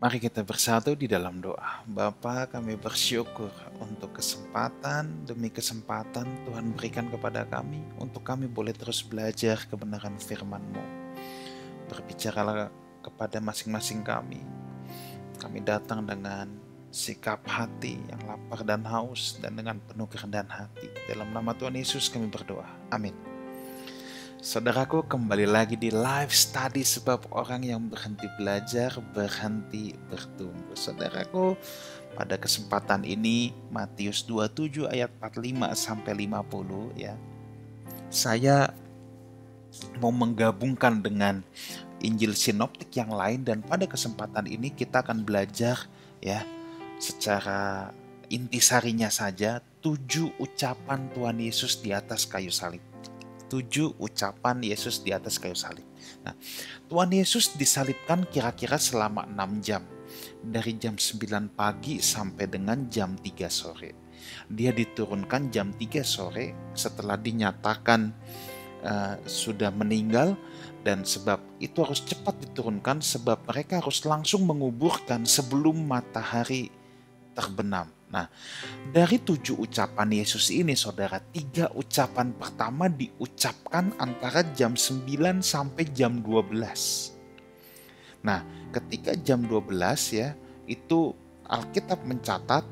Mari kita bersatu di dalam doa. Bapa, kami bersyukur untuk kesempatan demi kesempatan Tuhan berikan kepada kami untuk kami boleh terus belajar kebenaran firman-Mu. Berbicaralah kepada masing-masing kami. Kami datang dengan sikap hati yang lapar dan haus dan dengan penuh kerendahan hati. Dalam nama Tuhan Yesus kami berdoa. Amin. Saudaraku, kembali lagi di live study sebab orang yang berhenti belajar berhenti bertumbuh. Saudaraku, pada kesempatan ini Matius 27 ayat 45 sampai 50 ya. Saya mau menggabungkan dengan Injil sinoptik yang lain dan pada kesempatan ini kita akan belajar ya secara intisarinya saja 7 ucapan Tuhan Yesus di atas kayu salib. 7 ucapan Yesus di atas kayu salib. Nah, Tuhan Yesus disalibkan kira-kira selama 6 jam. Dari jam 9 pagi sampai dengan jam 3 sore. Dia diturunkan jam 3 sore setelah dinyatakan sudah meninggal. Dan sebab itu harus cepat diturunkan sebab mereka harus langsung menguburkan sebelum matahari terbenam. Nah, dari 7 ucapan Yesus ini saudara, 3 ucapan pertama diucapkan antara jam 9 sampai jam 12. Nah, ketika jam 12 ya, itu Alkitab mencatat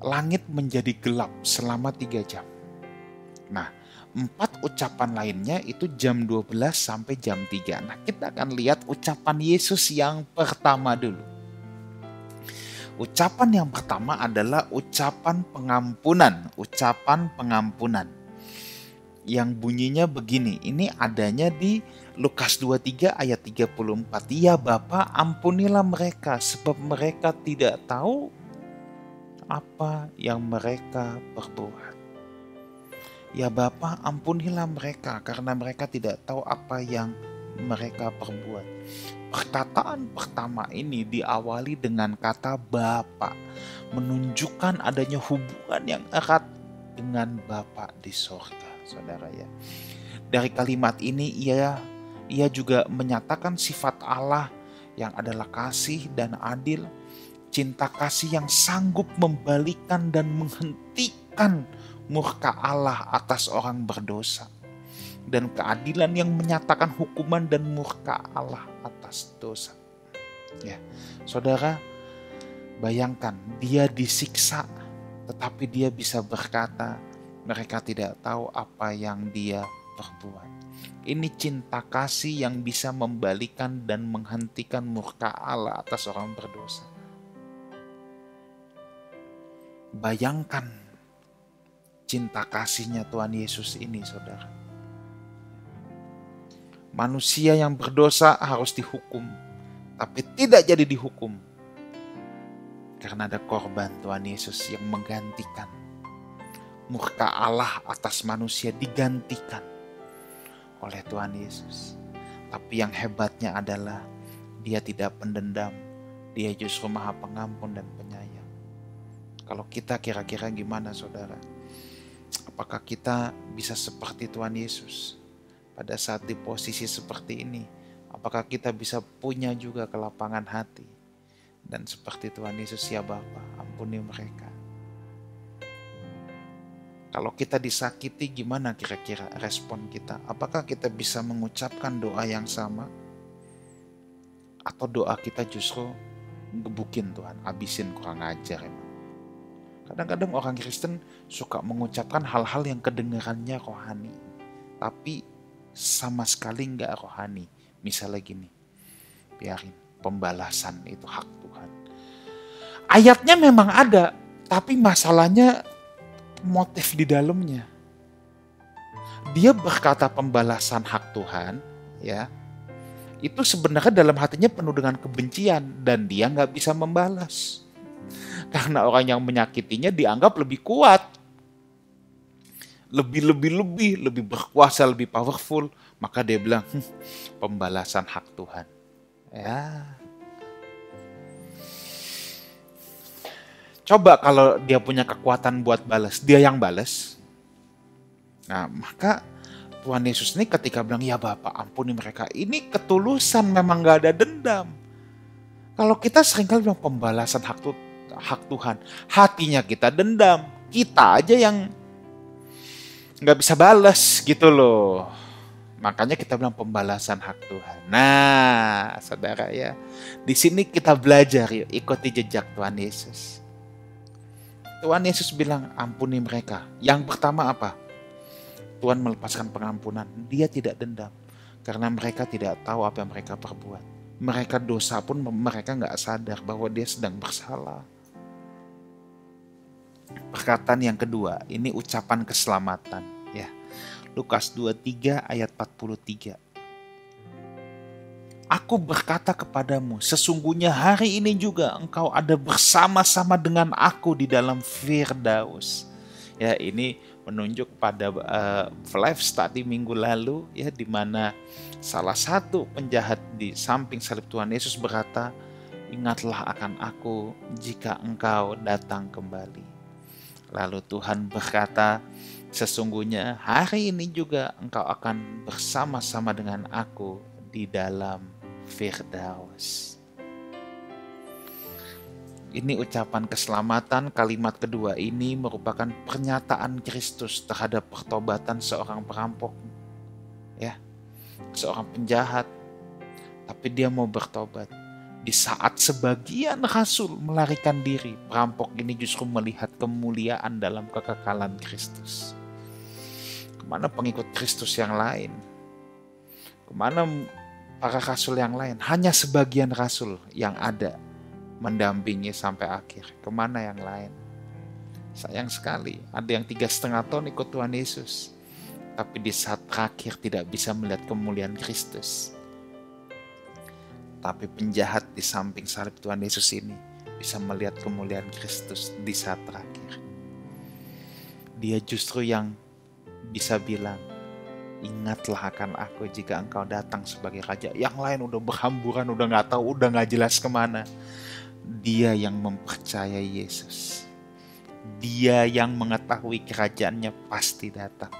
langit menjadi gelap selama 3 jam. Nah, 4 ucapan lainnya itu jam 12 sampai jam 3. Nah, kita akan lihat ucapan Yesus yang pertama dulu. Ucapan yang pertama adalah ucapan pengampunan. Ucapan pengampunan. Yang bunyinya begini. Ini adanya di Lukas 23 ayat 34. Ya Bapa, ampunilah mereka sebab mereka tidak tahu apa yang mereka perbuat. Ya Bapa, ampunilah mereka karena mereka tidak tahu apa yang mereka perbuat. Perkataan pertama ini diawali dengan kata Bapa, menunjukkan adanya hubungan yang erat dengan Bapa di sorga, saudara ya. Dari kalimat ini ia juga menyatakan sifat Allah yang adalah kasih dan adil, cinta kasih yang sanggup membalikan dan menghentikan murka Allah atas orang berdosa. Dan keadilan yang menyatakan hukuman dan murka Allah atas dosa. Ya, saudara, bayangkan dia disiksa, tetapi dia bisa berkata, mereka tidak tahu apa yang dia perbuat. Ini cinta kasih yang bisa membalikan dan menghentikan murka Allah atas orang berdosa. Bayangkan cinta kasihnya Tuhan Yesus ini, saudara. Manusia yang berdosa harus dihukum, tapi tidak jadi dihukum. Karena ada korban Tuhan Yesus yang menggantikan. Murka Allah atas manusia digantikan oleh Tuhan Yesus. Tapi yang hebatnya adalah dia tidak pendendam. Dia justru maha pengampun dan penyayang. Kalau kita kira-kira gimana saudara? Apakah kita bisa seperti Tuhan Yesus? Pada saat di posisi seperti ini, apakah kita bisa punya juga kelapangan hati? Dan seperti Tuhan Yesus, ya Bapa, ampuni mereka. Kalau kita disakiti, gimana kira-kira respon kita? Apakah kita bisa mengucapkan doa yang sama? Atau doa kita justru gebukin Tuhan, abisin, kurang ajar emang. Kadang-kadang orang Kristen suka mengucapkan hal-hal yang kedengarannya rohani, tapi sama sekali nggak rohani. Misalnya gini, biarin, pembalasan itu hak Tuhan. Ayatnya memang ada, tapi masalahnya motif di dalamnya. Dia berkata pembalasan hak Tuhan, ya, itu sebenarnya dalam hatinya penuh dengan kebencian dan dia nggak bisa membalas. Karena orang yang menyakitinya dianggap lebih kuat. Lebih berkuasa, lebih powerful. Maka dia bilang, pembalasan hak Tuhan. Ya. Coba kalau dia punya kekuatan buat balas, dia yang balas. Nah, maka Tuhan Yesus ini ketika bilang, ya Bapak ampuni mereka. Ini ketulusan, memang gak ada dendam. Kalau kita seringkali bilang pembalasan hak Tuhan, hatinya kita dendam, kita aja yang nggak bisa balas gitu loh. Makanya kita bilang pembalasan hak Tuhan. Nah, saudara ya, di sini kita belajar yuk, ikuti jejak Tuhan Yesus. Tuhan Yesus bilang ampuni mereka. Yang pertama apa? Tuhan melepaskan pengampunan. Dia tidak dendam. Karena mereka tidak tahu apa yang mereka perbuat. Mereka dosa pun mereka nggak sadar bahwa dia sedang bersalah. Perkataan yang kedua, ini ucapan keselamatan. Ya, Lukas 23 ayat 43. Aku berkata kepadamu, sesungguhnya hari ini juga engkau ada bersama-sama dengan aku di dalam Firdaus. Ya, ini menunjuk pada live study minggu lalu ya, di mana salah satu penjahat di samping salib Tuhan Yesus berkata, ingatlah akan aku jika engkau datang kembali. Lalu Tuhan berkata, sesungguhnya hari ini juga engkau akan bersama-sama dengan aku di dalam Firdaus. Ini ucapan keselamatan. Kalimat kedua ini merupakan pernyataan Kristus terhadap pertobatan seorang perampok. Ya, seorang penjahat. Tapi dia mau bertobat. Di saat sebagian rasul melarikan diri, perampok ini justru melihat kemuliaan dalam kekekalan Kristus. Kemana pengikut Kristus yang lain? Kemana para rasul yang lain? Hanya sebagian rasul yang ada mendampingi sampai akhir. Kemana yang lain? Sayang sekali, ada yang 3,5 tahun ikut Tuhan Yesus, tapi di saat terakhir tidak bisa melihat kemuliaan Kristus. Tapi penjahat di samping salib Tuhan Yesus ini bisa melihat kemuliaan Kristus di saat terakhir. Dia justru yang bisa bilang, ingatlah akan aku jika engkau datang sebagai raja. Yang lain udah berhamburan, udah gak tahu, udah gak jelas kemana. Dia yang mempercayai Yesus. Dia yang mengetahui kerajaannya pasti datang.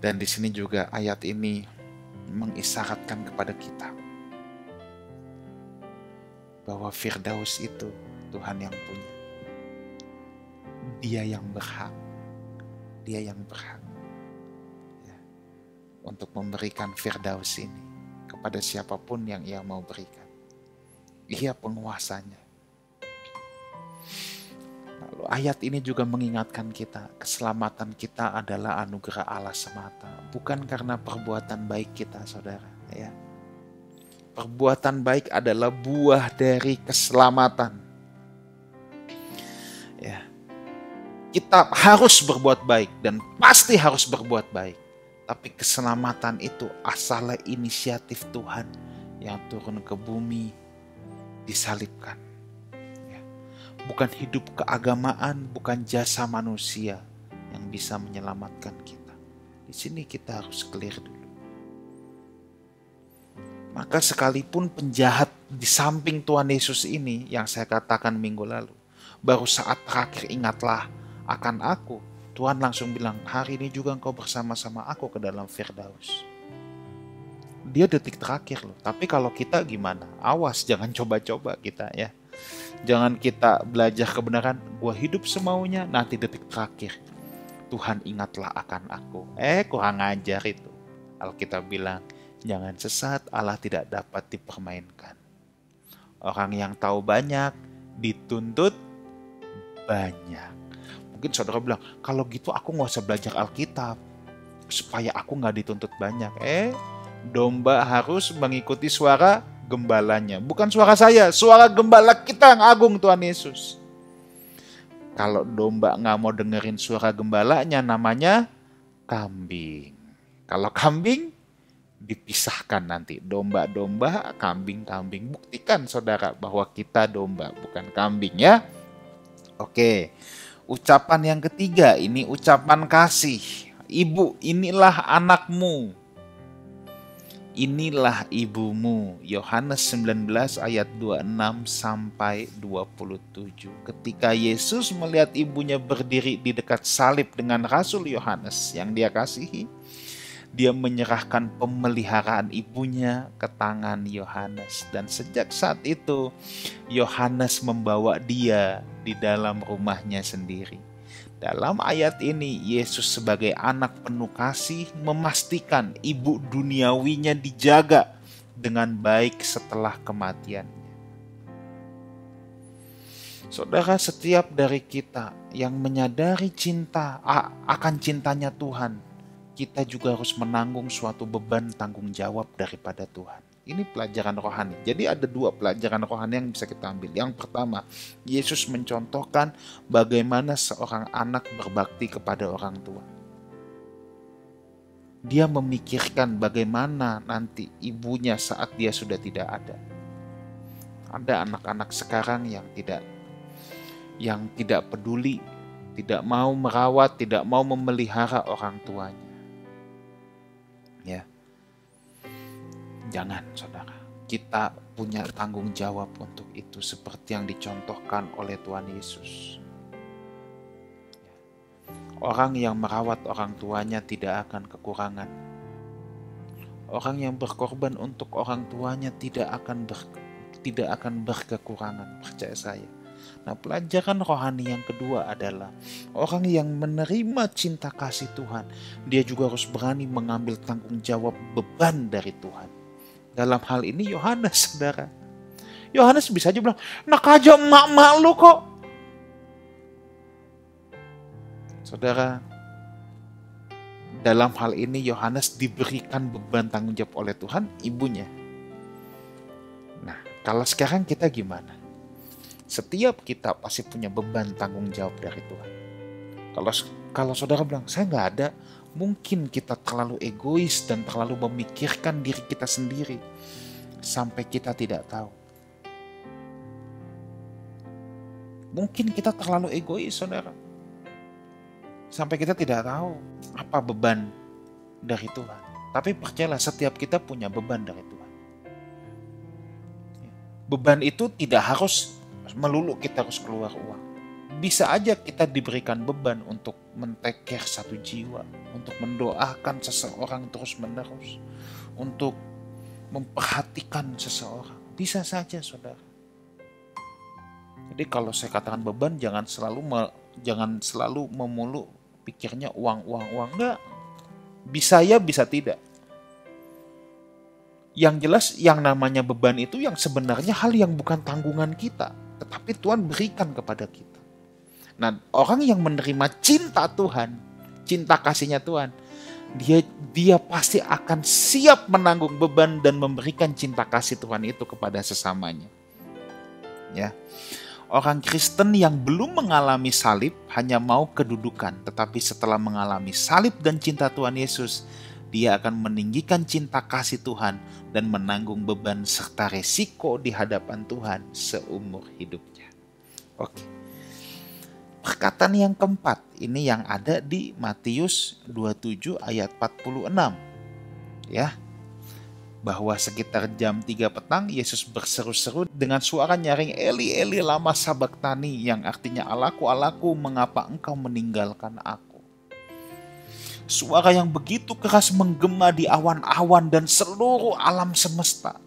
Dan di sini juga ayat ini mengisyaratkan kepada kita bahwa Firdaus itu Tuhan yang punya. Dia yang berhak. Dia yang berhak ya, untuk memberikan Firdaus ini kepada siapapun yang ia mau berikan. Ia penguasanya. Lalu ayat ini juga mengingatkan kita, keselamatan kita adalah anugerah Allah semata, bukan karena perbuatan baik kita, saudara. Ya, perbuatan baik adalah buah dari keselamatan. Ya, kita harus berbuat baik dan pasti harus berbuat baik. Tapi keselamatan itu asalnya inisiatif Tuhan yang turun ke bumi, disalibkan. Ya. Bukan hidup keagamaan, bukan jasa manusia yang bisa menyelamatkan kita. Di sini kita harus clear dulu. Maka sekalipun penjahat di samping Tuhan Yesus ini yang saya katakan minggu lalu, baru saat terakhir ingatlah akan aku, Tuhan langsung bilang, hari ini juga engkau bersama-sama aku ke dalam Firdaus. Dia detik terakhir loh. Tapi kalau kita gimana? Awas, jangan coba-coba kita ya. Jangan kita belajar kebenaran, gua hidup semaunya, nanti detik terakhir Tuhan ingatlah akan aku. Kurang ajar itu. Alkitab bilang, jangan sesat, Allah tidak dapat dipermainkan. Orang yang tahu banyak, dituntut banyak. Mungkin saudara bilang, kalau gitu aku gak usah belajar Alkitab, supaya aku gak dituntut banyak. Domba harus mengikuti suara gembalanya. Bukan suara saya, suara gembala kita yang agung, Tuhan Yesus. Kalau domba gak mau dengerin suara gembalanya, namanya kambing. Kalau kambing, dipisahkan nanti. Domba-domba, kambing-kambing. Buktikan saudara bahwa kita domba, bukan kambing ya. Oke. Ucapan yang ketiga, ini ucapan kasih. Ibu, inilah anakmu. Inilah ibumu. Yohanes 19 ayat 26 sampai 27. Ketika Yesus melihat ibunya berdiri di dekat salib dengan Rasul Yohanes yang dia kasihi, Dia menyerahkan pemeliharaan ibunya ke tangan Yohanes. Dan sejak saat itu, Yohanes membawa dia di dalam rumahnya sendiri. Dalam ayat ini, Yesus sebagai anak penuh kasih memastikan ibu duniawinya dijaga dengan baik setelah kematiannya. Saudara, setiap dari kita yang menyadari akan cintanya Tuhan, kita juga harus menanggung suatu beban tanggung jawab daripada Tuhan. Ini pelajaran rohani. Jadi ada 2 pelajaran rohani yang bisa kita ambil. Yang pertama, Yesus mencontohkan bagaimana seorang anak berbakti kepada orang tua. Dia memikirkan bagaimana nanti ibunya saat dia sudah tidak ada. Ada anak-anak sekarang yang tidak peduli, tidak mau merawat, tidak mau memelihara orang tuanya. Ya. Jangan, saudara. Kita punya tanggung jawab untuk itu seperti yang dicontohkan oleh Tuhan Yesus. Orang yang merawat orang tuanya tidak akan kekurangan. Orang yang berkorban untuk orang tuanya tidak akan berkekurangan, percaya saya. Nah, pelajaran rohani yang kedua adalah orang yang menerima cinta kasih Tuhan, dia juga harus berani mengambil tanggung jawab beban dari Tuhan. Dalam hal ini Yohanes, saudara. Yohanes bisa aja bilang, nak aja emak-emak lu kok. Saudara, dalam hal ini Yohanes diberikan beban tanggung jawab oleh Tuhan, ibunya. Nah, kalau sekarang kita gimana? Setiap kita pasti punya beban tanggung jawab dari Tuhan. Kalau saudara bilang, saya nggak ada, mungkin kita terlalu egois dan terlalu memikirkan diri kita sendiri sampai kita tidak tahu. Mungkin kita terlalu egois, saudara, sampai kita tidak tahu apa beban dari Tuhan. Tapi percayalah, setiap kita punya beban dari Tuhan. Beban itu tidak harus melulu kita harus keluar uang. Bisa aja kita diberikan beban untuk men-take care satu jiwa, untuk mendoakan seseorang terus-menerus, untuk memperhatikan seseorang. Bisa saja, saudara. Jadi kalau saya katakan beban, jangan selalu memulu pikirnya uang. Enggak. Bisa ya, bisa tidak. Yang jelas yang namanya beban itu yang sebenarnya hal yang bukan tanggungan kita, tetapi Tuhan berikan kepada kita. Nah, orang yang menerima cinta Tuhan, cinta kasihnya Tuhan, dia pasti akan siap menanggung beban dan memberikan cinta kasih Tuhan itu kepada sesamanya. Ya. Orang Kristen yang belum mengalami salib hanya mau kedudukan, tetapi setelah mengalami salib dan cinta Tuhan Yesus, dia akan meninggikan cinta kasih Tuhan dan menanggung beban serta resiko di hadapan Tuhan seumur hidupnya. Oke. Perkataan yang keempat, ini yang ada di Matius 27 ayat 46. Ya. Bahwa sekitar jam 3 petang Yesus berseru-seru dengan suara nyaring, Eli Eli lama sabachthani, yang artinya Allahku Allahku mengapa engkau meninggalkan aku. Suara yang begitu keras menggema di awan-awan dan seluruh alam semesta.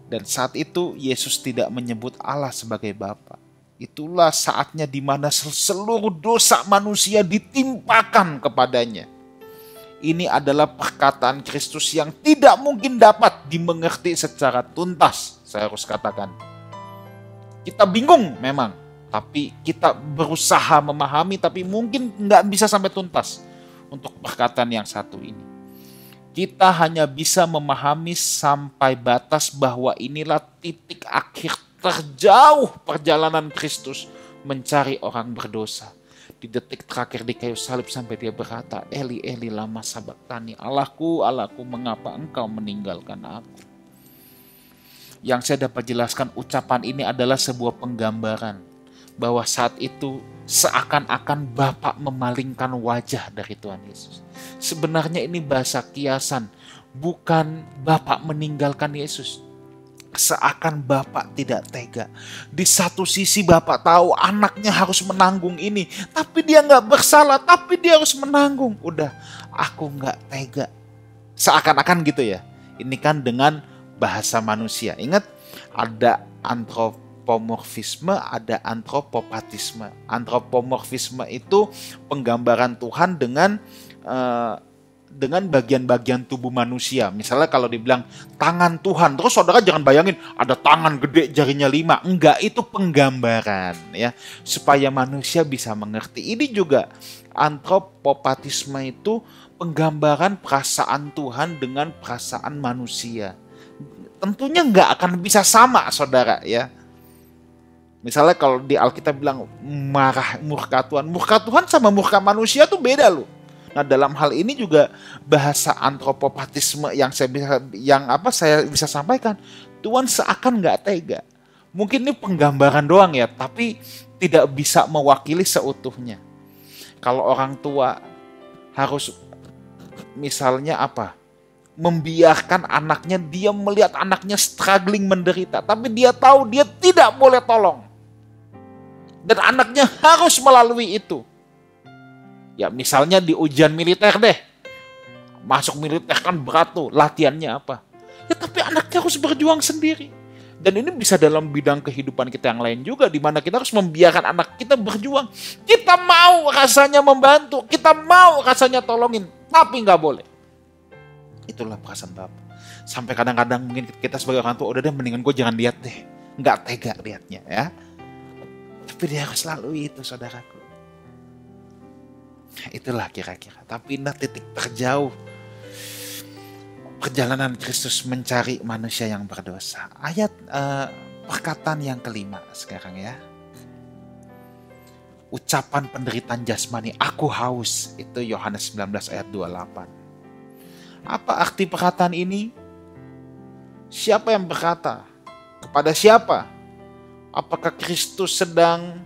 Dan saat itu Yesus tidak menyebut Allah sebagai Bapa. Itulah saatnya di mana seluruh dosa manusia ditimpakan kepadanya. Ini adalah perkataan Kristus yang tidak mungkin dapat dimengerti secara tuntas, saya harus katakan. Kita bingung memang, tapi kita berusaha memahami, tapi mungkin nggak bisa sampai tuntas untuk perkataan yang satu ini. Kita hanya bisa memahami sampai batas bahwa inilah titik akhir terjauh perjalanan Kristus mencari orang berdosa. Di detik terakhir di kayu salib sampai dia berkata, Eli Eli lama sabachthani, Allahku Allahku mengapa engkau meninggalkan aku. Yang saya dapat jelaskan, ucapan ini adalah sebuah penggambaran bahwa saat itu seakan-akan Bapa memalingkan wajah dari Tuhan Yesus. Sebenarnya ini bahasa kiasan, bukan Bapa meninggalkan Yesus, Seakan Bapak tidak tega. Di satu sisi Bapak tahu anaknya harus menanggung ini, tapi dia nggak bersalah, tapi dia harus menanggung. Udah, aku nggak tega. Seakan-akan gitu ya. Ini kan dengan bahasa manusia. Ingat, ada antropomorfisme, ada antropopatisme. Antropomorfisme itu penggambaran Tuhan dengan bagian-bagian tubuh manusia. Misalnya kalau dibilang tangan Tuhan, terus saudara jangan bayangin ada tangan gede jarinya 5. Enggak, itu penggambaran ya, supaya manusia bisa mengerti. Ini juga antropopatisme, itu penggambaran perasaan Tuhan dengan perasaan manusia. Tentunya nggak akan bisa sama, saudara ya. Misalnya kalau di Alkitab bilang murka Tuhan sama murka manusia tuh beda loh. Nah, dalam hal ini juga bahasa antropopatisme yang saya bisa sampaikan, Tuhan seakan nggak tega. Mungkin ini penggambaran doang ya, tapi tidak bisa mewakili seutuhnya. Kalau orang tua harus misalnya membiarkan anaknya, dia melihat anaknya struggling, menderita, tapi dia tahu dia tidak boleh tolong. Dan anaknya harus melalui itu. Ya misalnya di ujian militer deh. Masuk militer kan berat tuh, latihannya apa. Ya tapi anaknya harus berjuang sendiri. Dan ini bisa dalam bidang kehidupan kita yang lain juga, di mana kita harus membiarkan anak kita berjuang. Kita mau rasanya membantu, kita mau rasanya tolongin, tapi nggak boleh. Itulah perasaan Bapak. Sampai kadang-kadang mungkin kita sebagai orang tua, udah deh mendingan gue jangan lihat deh. Nggak tega lihatnya ya. Tapi dia harus lalui itu, saudaraku. Itulah kira-kira. Tapi ini titik terjauh perjalanan Kristus mencari manusia yang berdosa. Ayat perkataan yang kelima sekarang ya. Ucapan penderitaan jasmani, aku haus. Itu Yohanes 19 ayat 28. Apa arti perkataan ini? Siapa yang berkata? Kepada siapa? Apakah Kristus sedang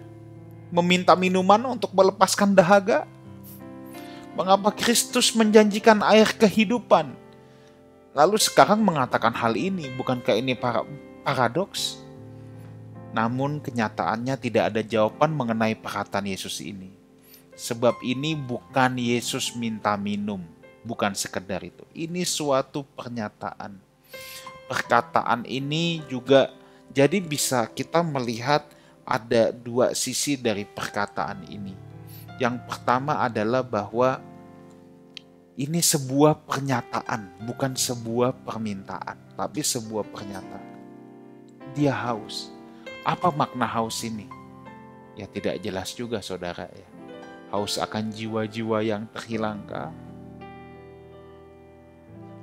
meminta minuman untuk melepaskan dahaga? Mengapa Kristus menjanjikan air kehidupan? Lalu sekarang mengatakan hal ini, bukankah ini paradoks? Namun kenyataannya tidak ada jawaban mengenai perkataan Yesus ini. Sebab ini bukan Yesus minta minum, bukan sekedar itu. Ini suatu pernyataan. Perkataan ini juga jadi bisa kita melihat ada dua sisi dari perkataan ini. Yang pertama adalah bahwa ini sebuah pernyataan, bukan sebuah permintaan, tapi sebuah pernyataan. Dia haus. Apa makna haus ini? Ya tidak jelas juga, saudara ya. Haus akan jiwa-jiwa yang terhilangkah?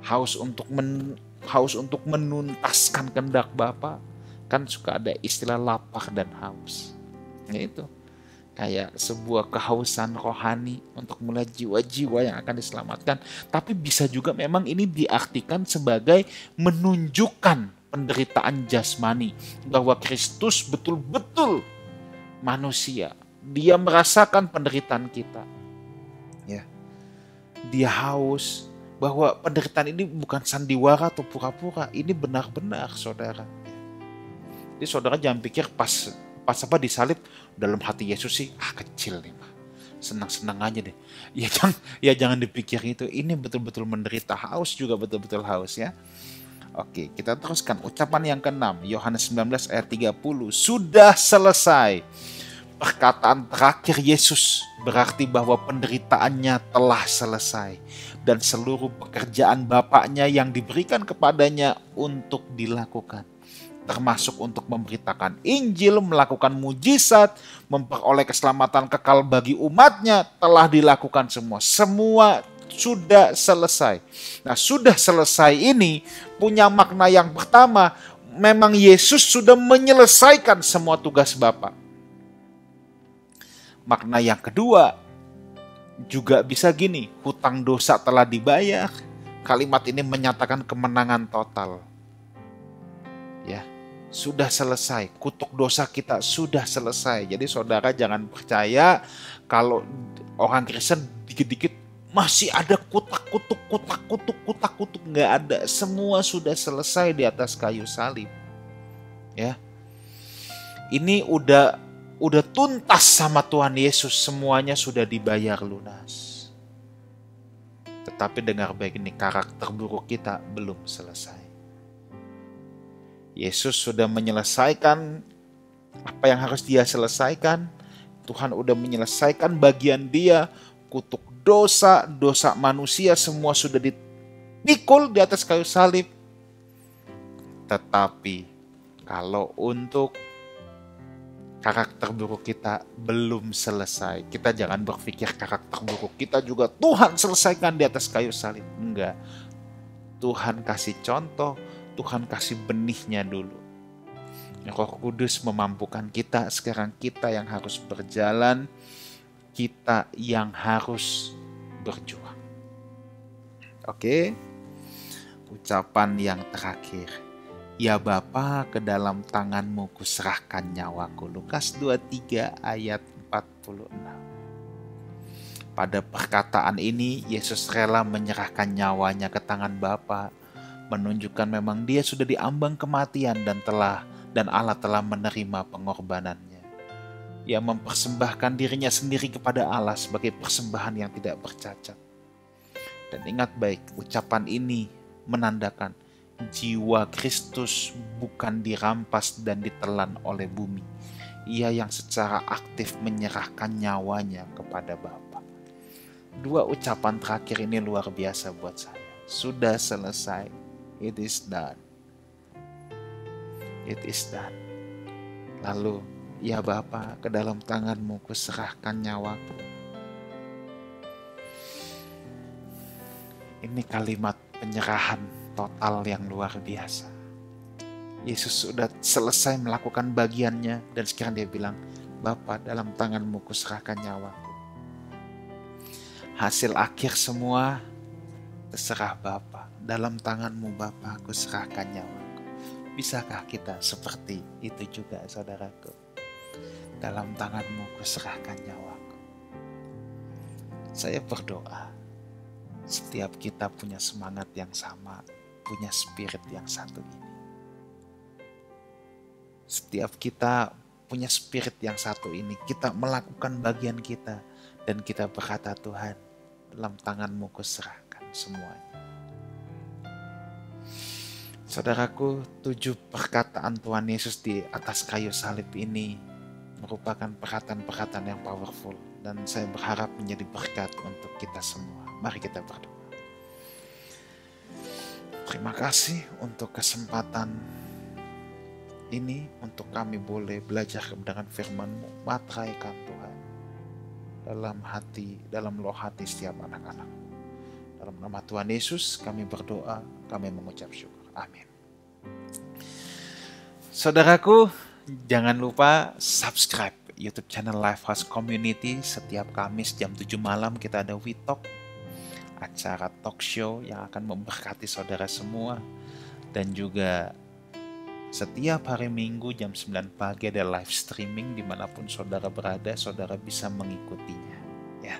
Haus untuk menuntaskan kehendak Bapa? Kan suka ada istilah lapar dan haus. Ya itu. Kayak sebuah kehausan rohani untuk melihat jiwa-jiwa yang akan diselamatkan. Tapi bisa juga memang ini diartikan sebagai menunjukkan penderitaan jasmani. Bahwa Kristus betul-betul manusia. Dia merasakan penderitaan kita. Ya. Dia haus. Bahwa penderitaan ini bukan sandiwara atau pura-pura. Ini benar-benar, saudara. Jadi saudara jangan pikir pas disalib, dalam hati Yesus sih kecil nih mah, senang-senang aja deh. Ya jangan dipikir itu. Ini betul-betul menderita, haus juga betul-betul haus ya. Oke, kita teruskan ucapan yang ke-6, Yohanes 19 ayat 30. Sudah selesai. Perkataan terakhir Yesus berarti bahwa penderitaannya telah selesai dan seluruh pekerjaan Bapaknya yang diberikan kepadanya untuk dilakukan, termasuk untuk memberitakan Injil, melakukan mujizat, memperoleh keselamatan kekal bagi umatnya, telah dilakukan semua. Semua sudah selesai. Nah, sudah selesai ini punya makna yang pertama, memang Yesus sudah menyelesaikan semua tugas Bapa. Makna yang kedua juga bisa gini, hutang dosa telah dibayar. Kalimat ini menyatakan kemenangan total. Ya. Sudah selesai, kutuk dosa kita sudah selesai. Jadi saudara jangan percaya kalau orang Kristen dikit-dikit masih ada kutak-kutuk. Nggak ada, semua sudah selesai di atas kayu salib. Ya, ini udah tuntas sama Tuhan Yesus, semuanya sudah dibayar lunas. Tetapi dengar baik ini, karakter buruk kita belum selesai. Yesus sudah menyelesaikan apa yang harus dia selesaikan. Tuhan udah menyelesaikan bagian dia, kutuk dosa manusia semua sudah dipikul di atas kayu salib. Tetapi kalau untuk karakter buruk kita belum selesai, kita jangan berpikir karakter buruk kita juga Tuhan selesaikan di atas kayu salib. Enggak. Tuhan kasih contoh, Tuhan kasih benihnya dulu. Roh Kudus memampukan kita, sekarang kita yang harus berjalan, kita yang harus berjuang. Oke, ucapan yang terakhir. Ya Bapa, ke dalam tangan-Mu kuserahkan nyawaku. Lukas 23 ayat 46. Pada perkataan ini, Yesus rela menyerahkan nyawanya ke tangan Bapa, menunjukkan memang dia sudah diambang kematian dan Allah telah menerima pengorbanannya. Ia mempersembahkan dirinya sendiri kepada Allah sebagai persembahan yang tidak bercacat. Dan ingat baik, ucapan ini menandakan jiwa Kristus bukan dirampas dan ditelan oleh bumi. Ia yang secara aktif menyerahkan nyawanya kepada Bapa. Dua ucapan terakhir ini luar biasa buat saya. Sudah selesai. It is done. It is done. Lalu, ya Bapa, ke dalam tangan-Mu kuserahkan nyawaku. Ini kalimat penyerahan total yang luar biasa. Yesus sudah selesai melakukan bagiannya dan sekarang dia bilang, Bapa, dalam tangan-Mu kuserahkan nyawaku. Hasil akhir semua terserah Bapa. Dalam tangan-Mu Bapa, kuserahkan nyawaku. Bisakah kita seperti itu juga, saudaraku? Dalam tangan-Mu kuserahkan nyawaku. Saya berdoa, setiap kita punya semangat yang sama, punya spirit yang satu ini. Setiap kita punya spirit yang satu ini, kita melakukan bagian kita, dan kita berkata, Tuhan, dalam tangan-Mu kuserahkan semuanya. Saudaraku, 7 perkataan Tuhan Yesus di atas kayu salib ini merupakan perkataan-perkataan yang powerful dan saya berharap menjadi berkat untuk kita semua. Mari kita berdoa. Terima kasih untuk kesempatan ini, untuk kami boleh belajar kebenaran firman-Mu. Materaikan Tuhan dalam hati, dalam loh hati setiap anak-anak. Dalam nama Tuhan Yesus kami berdoa, kami mengucap syukur. Amin. Saudaraku, jangan lupa subscribe YouTube channel Lifehouse Community. Setiap Kamis jam 7 malam kita ada We Talk, acara talk show yang akan memberkati saudara semua. Dan juga setiap hari Minggu jam 9 pagi ada live streaming dimanapun saudara berada, saudara bisa mengikutinya. Ya,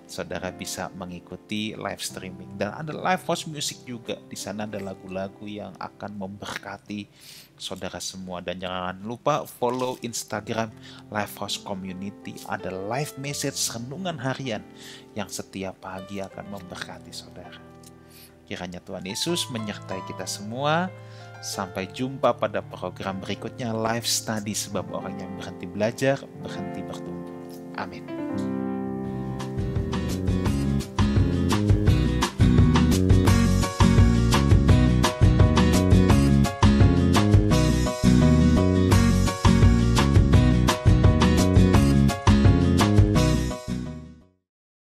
saudara bisa mengikuti live streaming dan ada live house music juga. Di sana ada lagu-lagu yang akan memberkati saudara semua. Dan jangan lupa follow Instagram Lifehouse Community. Ada live message renungan harian yang setiap pagi akan memberkati saudara. Kiranya Tuhan Yesus menyertai kita semua. Sampai jumpa pada program berikutnya, Life Study, sebab orang yang berhenti belajar berhenti bertumbuh. Amin.